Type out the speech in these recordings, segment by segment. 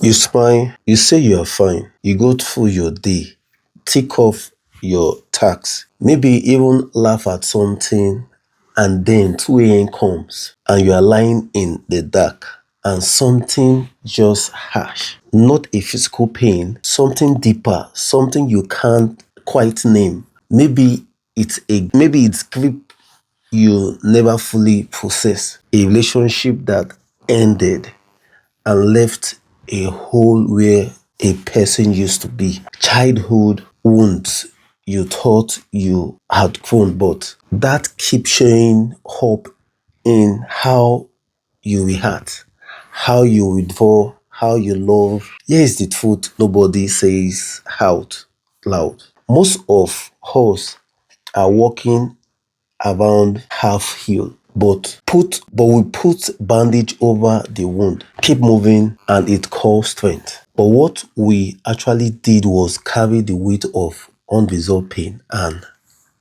You smile, you say you are fine, you go through your day, tick off your tasks, maybe even laugh at something, and then 2 a.m. comes and you are lying in the dark and something just harsh. Not a physical pain, something deeper, something you can't quite name. Maybe it's grief you never fully process. A relationship that ended and left a hole where a person used to be. Childhood wounds you thought you had grown, but that keeps showing up in how you react, how you withdraw, how you love. Here is the truth nobody says out loud. Most of us are walking around half healed. But we put bandage over the wound, keep moving, and it calls strength. But what we actually did was carry the weight of unresolved pain, and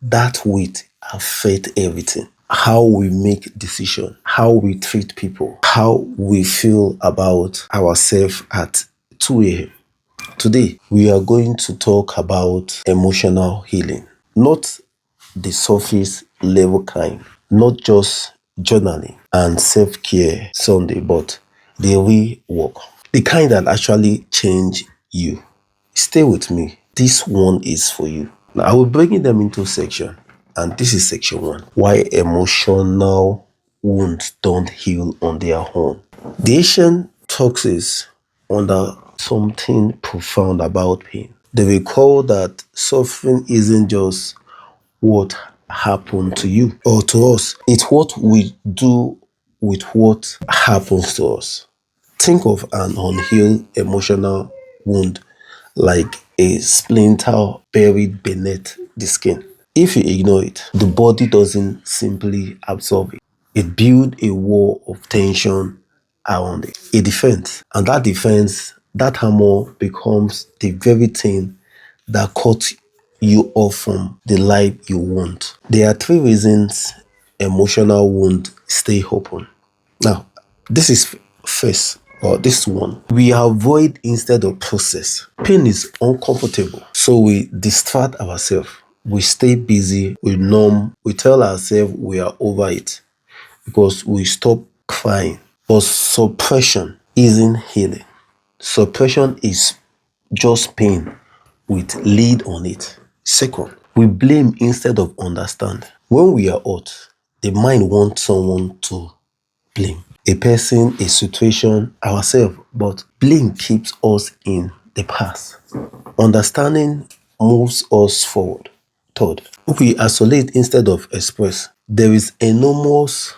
that weight affects everything. How we make decisions, how we treat people, how we feel about ourselves at 2 a.m. Today, we are going to talk about emotional healing, not the surface level kind, not just journaling and self care Sunday, but the real work, the kind that actually change you. Stay with me. This one is for you. Now, I will bring them into section, and this is section one: why emotional wounds don't heal on their own. The Asian talks is under something profound about pain. They recall that suffering isn't just what happened to you or to us. It's what we do with what happens to us. Think of an unhealed emotional wound like a splinter buried beneath the skin. If you ignore it, the body doesn't simply absorb it. It builds a wall of tension around it, a defense. And that defense, that armor becomes the very thing that cuts you off from the life you want. There are three reasons emotional wounds stay open. Now, this is first, or this one. We avoid instead of process. Pain is uncomfortable, so we distract ourselves. We stay busy, we numb, we tell ourselves we are over it because we stop crying. But suppression isn't healing. Suppression is just pain with lead on it. Second, we blame instead of understand. When we are hurt, the mind wants someone to blame. A person, a situation, ourselves, but blame keeps us in the past. Understanding moves us forward. Third, we isolate instead of express. There is enormous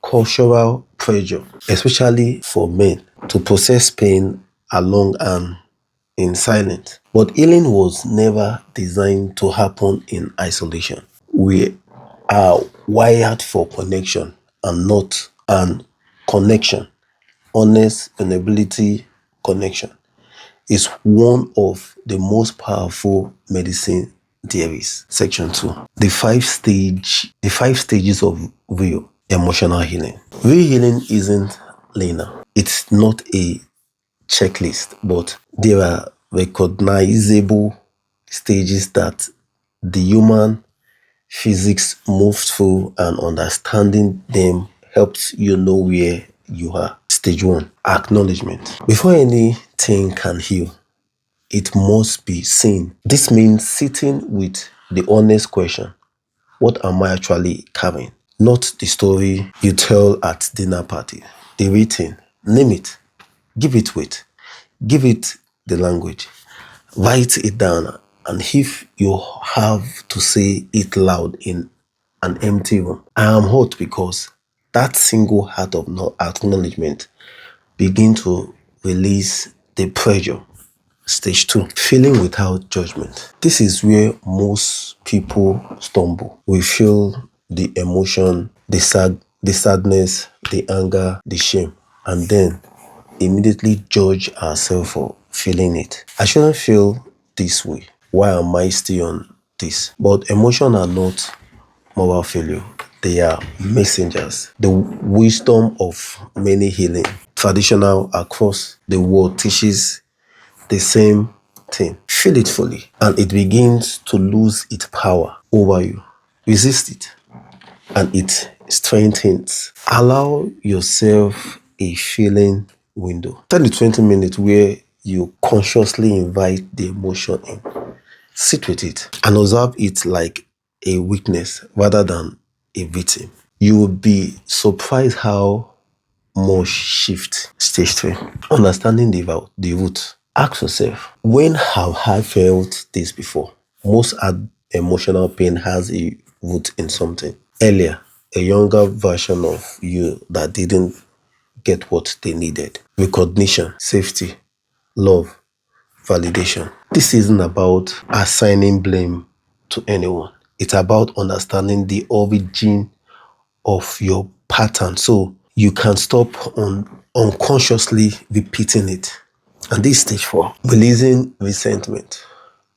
cultural pressure, especially for men, to process pain alone and in silence. But healing was never designed to happen in isolation. We are wired for connection and not an connection. Honest vulnerability connection is one of the most powerful medicine there is. Section 2. The five stages of real emotional healing. Real healing isn't linear. It's not a checklist, but there are recognizable stages that the human physics moves through, and understanding them helps you know where you are. Stage 1: acknowledgement. Before anything can heal, it must be seen. This means sitting with the honest question: what am I actually carrying? Not the story you tell at dinner party. The written. Name it. Give it weight. Give it the language. Write it down. And if you have to say it loud in an empty room, I am hurt, because that single act of no acknowledgement begin to release the pressure. Stage 2: feeling without judgment. This is where most people stumble. We feel the emotion, the sadness, the anger, the shame, and then immediately judge ourselves for feeling it. I shouldn't feel this way. Why am I still on this? But emotions are not moral failure. They are messengers. The wisdom of many healing. traditional across the world teaches the same thing. Feel it fully, and it begins to lose its power over you. Resist it, and it strengthens. Allow yourself a feeling window. 10 to 20 minutes where you consciously invite the emotion in. Sit with it and observe it like a weakness rather than a victim. You will be surprised how much shift. Stage 3. Understanding the root. Ask yourself, when have I felt this before? Most emotional pain has a root in something. Earlier, a younger version of you that didn't get what they needed. Recognition, safety, love, validation. This isn't about assigning blame to anyone. It's about understanding the origin of your pattern so you can stop unconsciously repeating it. And this is stage 4, releasing resentment.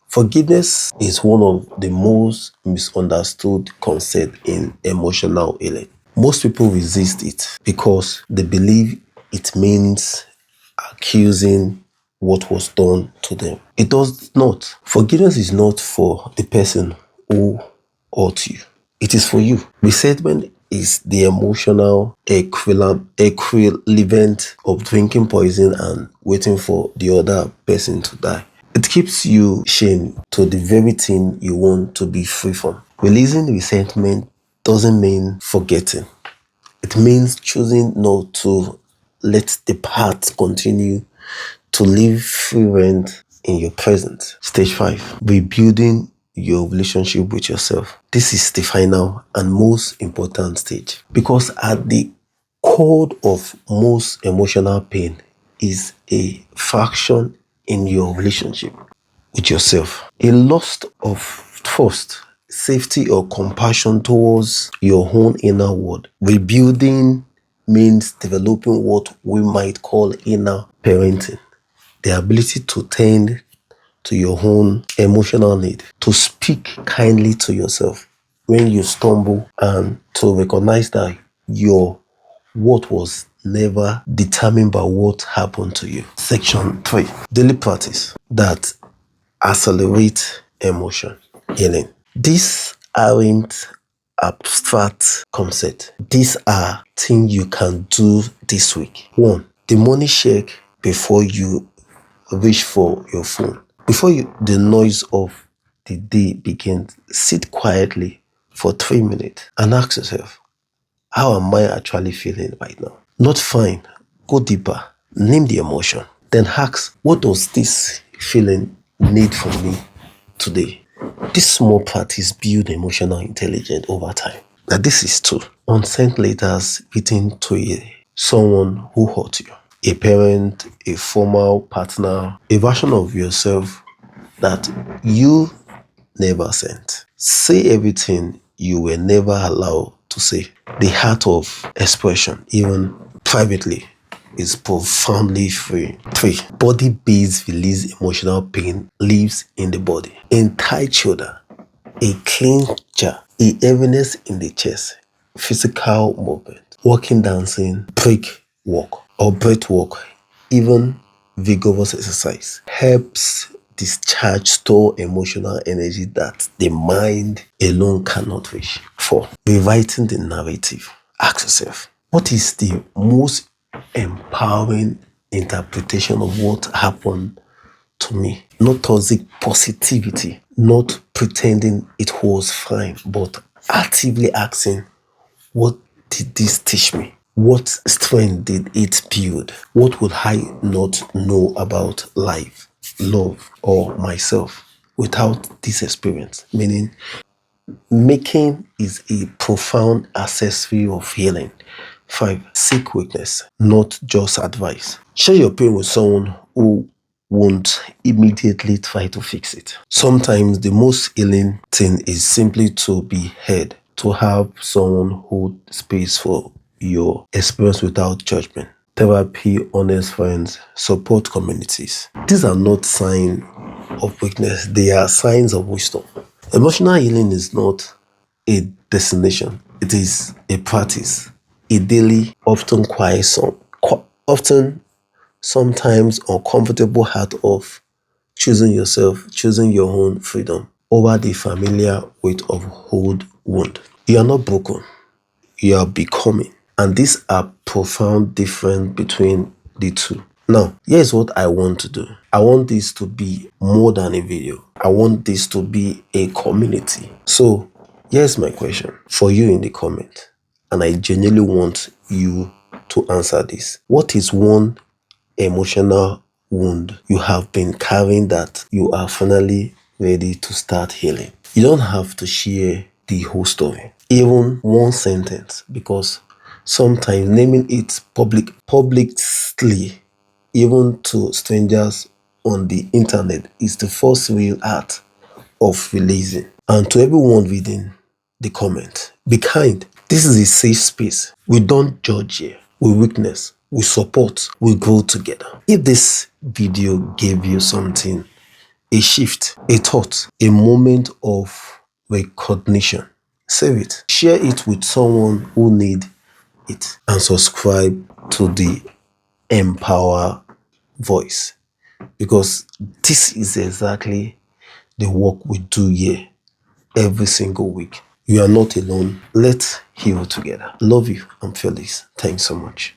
Forgiveness is one of the most misunderstood concepts in emotional healing. Most people resist it because they believe it means accusing what was done to them. It does not. Forgiveness is not for the person who hurt you. It is for you. Resentment is the emotional equivalent of drinking poison and waiting for the other person to die. It keeps you chained to the very thing you want to be free from. Releasing resentment doesn't mean forgetting. It means choosing not to let the past continue to live free rent in your present. Stage 5, rebuilding your relationship with yourself. This is the final and most important stage because at the core of most emotional pain is a fraction in your relationship with yourself. A loss of trust, safety, or compassion towards your own inner world. Rebuilding means developing what we might call inner parenting. The ability to tend to your own emotional need, to speak kindly to yourself when you stumble, and to recognize that your worth was never determined by what happened to you. Section 3, daily practice that accelerate emotion healing. These aren't abstract concepts. These are things you can do this week. 1. The morning check before you reach for your phone. Before the noise of the day begins, sit quietly for 3 minutes and ask yourself, how am I actually feeling right now? Not fine. Go deeper. Name the emotion. Then ask, what does this feeling need from me today? This small practice builds emotional intelligence over time. Now this is 2. Unsent letters written to someone who hurt you. A parent, a former partner, a version of yourself that you never sent. Say everything you were never allowed to say. The heart of expression, even privately, is profoundly free. 3. Body-based release emotional pain lives in the body. In tight shoulder, a clencher, a heaviness in the chest, physical movement, walking, dancing, break walk or breath walk, even vigorous exercise helps discharge store emotional energy that the mind alone cannot reach. 4. Rewriting the narrative. Ask yourself, what is the most empowering interpretation of what happened to me? Not toxic positivity, not pretending it was fine, but actively asking, what did this teach me? What strength did it build? What would I not know about life, love, or myself without this experience? Meaning, making is a profound accessory of healing. 5. Seek witness, not just advice. Share your pain with someone who won't immediately try to fix it. Sometimes the most healing thing is simply to be heard, to have someone hold space for your experience without judgment. Therapy, honest friends, support communities. These are not signs of weakness, they are signs of wisdom. Emotional healing is not a destination, it is a practice, a daily, often quiet song. often sometimes uncomfortable heart of choosing yourself, choosing your own freedom over the familiar weight of old wound. You are not broken, you are becoming. And these are profound difference between the two. Now, here's what I want to do. I want this to be more than a video. I want this to be a community. So, here's my question for you in the comment. And I genuinely want you to answer this. What is one emotional wound you have been carrying that you are finally ready to start healing? You don't have to share the whole story, even one sentence, because sometimes naming it publicly, even to strangers on the internet, is the first real act of releasing. And to everyone reading the comment, be kind. This is a safe space. We don't judge here. We witness, we support, we grow together. If this video gave you something, a shift, a thought, a moment of recognition, save it. Share it with someone who need it and subscribe to the Empower Voice, because this is exactly the work we do here every single week. You are not alone. Let's heal together. Love you. I'm Felix. Thanks so much.